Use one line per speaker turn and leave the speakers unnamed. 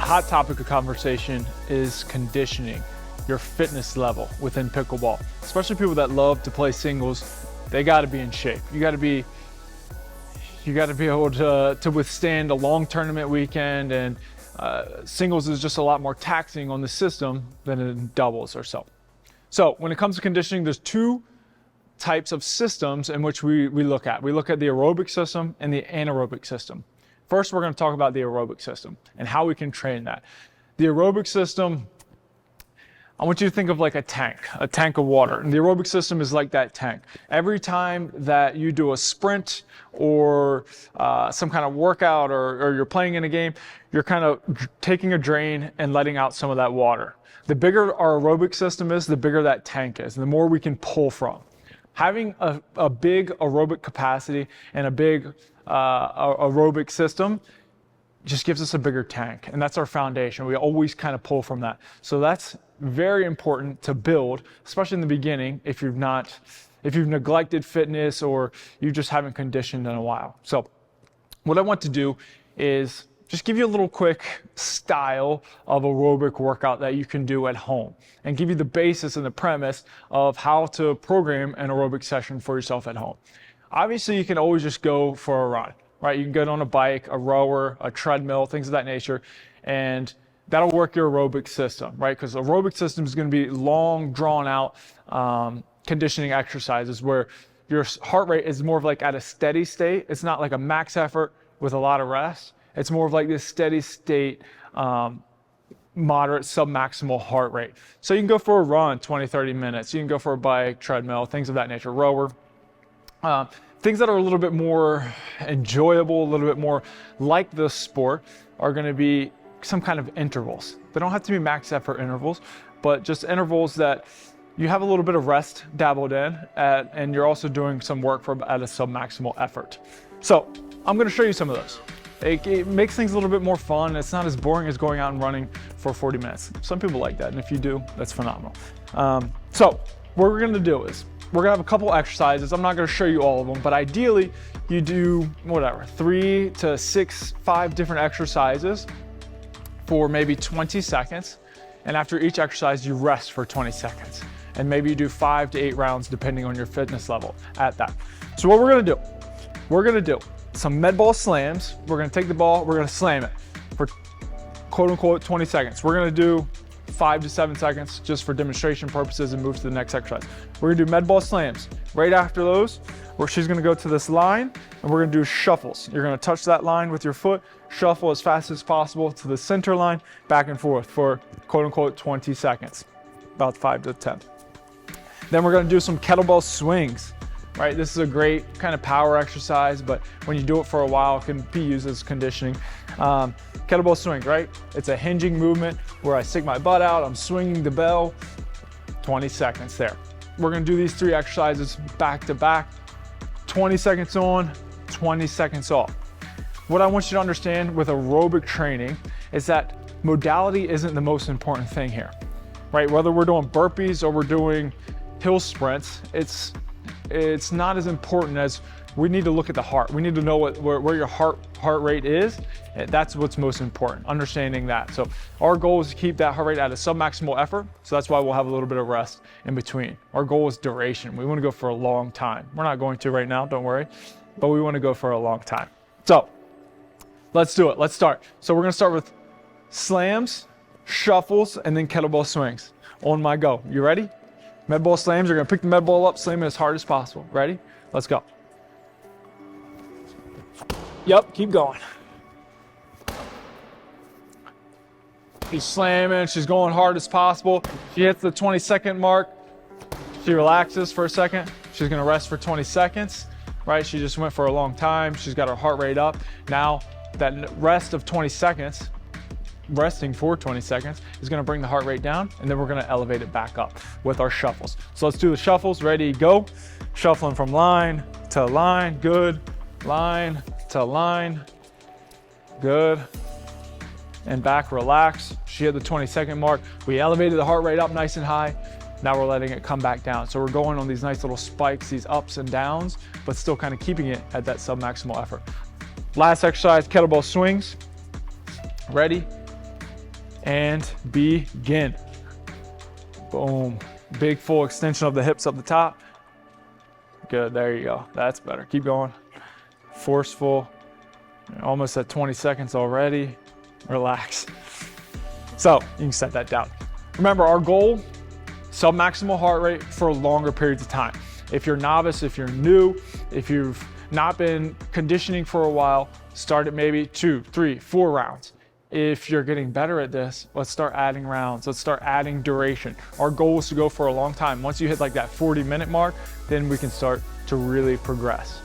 hot topic of conversation is conditioning, your fitness level within pickleball. Especially people that love to play singles, they got to be in shape. You got to be able to withstand a long tournament weekend, and singles is just a lot more taxing on the system than in doubles or so. So when it comes to conditioning, there's two types of systems in which we look at. We look at the aerobic system and the anaerobic system. First, we're going to talk about the aerobic system and how we can train that. The aerobic system, I want you to think of like a tank of water. And the aerobic system is like that tank. Every time that you do a sprint or some kind of workout or you're playing in a game, you're kind of taking a drain and letting out some of that water. The bigger our aerobic system is, the bigger that tank is, and the more we can pull from. Having a big aerobic capacity and a big aerobic system just gives us a bigger tank, and that's our foundation. We always kind of pull from that. So that's very important to build, especially in the beginning if you've neglected fitness or you just haven't conditioned in a while. So what I want to do is just give you a little quick style of aerobic workout that you can do at home and give you the basis and the premise of how to program an aerobic session for yourself at home. Obviously, you can always just go for a run, right? You can get on a bike, a rower, a treadmill, things of that nature, and that'll work your aerobic system, right? Because aerobic system is going to be long, drawn out conditioning exercises where your heart rate is more of like at a steady state. It's not like a max effort with a lot of rest. It's more of like this steady state, moderate submaximal heart rate. So you can go for a run, 20, 30 minutes. You can go for a bike, treadmill, things of that nature, rower. Things that are a little bit more enjoyable, a little bit more like the sport are going to be some kind of intervals. They don't have to be max effort intervals, but just intervals that you have a little bit of rest dabbled in and you're also doing some work at a submaximal effort. So I'm going to show you some of those. It makes things a little bit more fun. It's not as boring as going out and running for 40 minutes. Some people like that, and if you do, that's phenomenal. So what we're going to do is we're going to have a couple exercises. I'm not going to show you all of them, but ideally you do whatever, 3 to 6, 5 different exercises for maybe 20 seconds. And after each exercise, you rest for 20 seconds. And maybe you do 5 to 8 rounds depending on your fitness level at that. So what we're going to do some med ball slams. We're going to take the ball, we're going to slam it for quote unquote 20 seconds. We're going to do 5 to 7 seconds just for demonstration purposes and move to the next exercise. We're going to do med ball slams. Right after those, where she's going to go to this line and we're going to do shuffles. You're going to touch that line with your foot, shuffle as fast as possible to the center line, back and forth for quote unquote 20 seconds, about 5 to 10. Then we're going to do some kettlebell swings. Right, this is a great kind of power exercise, but when you do it for a while, it can be used as conditioning. Kettlebell swings, right? It's a hinging movement where I stick my butt out, I'm swinging the bell, 20 seconds there. We're gonna do these 3 exercises back to back, 20 seconds on, 20 seconds off. What I want you to understand with aerobic training is that modality isn't the most important thing here, right? Whether we're doing burpees or we're doing hill sprints, it's not as important as we need to look at the heart. We need to know where your heart rate is. That's what's most important, understanding that. So our goal is to keep that heart rate at a submaximal effort. So that's why we'll have a little bit of rest in between. Our goal is duration. We want to go for a long time. We're not going to right now, don't worry, but we want to go for a long time. So let's do it. Let's start. So we're going to start with slams, shuffles, and then kettlebell swings. On my go. You ready? Med ball slams, you're gonna pick the med ball up, slam it as hard as possible. Ready? Let's go. Yep, keep going. She's slamming, she's going hard as possible. She hits the 20-second mark. She relaxes for a second. She's gonna rest for 20 seconds, right? She just went for a long time. She's got her heart rate up. Now, that rest of 20 seconds, resting for 20 seconds is going to bring the heart rate down, and then we're going to elevate it back up with our shuffles. So let's do the shuffles. Ready, go. Shuffling from line to line. Good. Line to line. Good. And back, relax. She hit the 20-second mark. We elevated the heart rate up nice and high. Now we're letting it come back down. So we're going on these nice little spikes, these ups and downs, but still kind of keeping it at that submaximal effort. Last exercise, kettlebell swings. Ready? and begin. Boom. Big full extension of the hips up the top. Good, there you go. That's better. Keep going. Forceful. Almost at 20 seconds already. Relax. So you can set that down. Remember our goal, sub-maximal heart rate for longer periods of time. If you're novice, if you're new, if you've not been conditioning for a while, start at maybe 2, 3, 4 rounds. If you're getting better at this, let's start adding rounds. Let's start adding duration. Our goal is to go for a long time. Once you hit like that 40-minute mark, then we can start to really progress.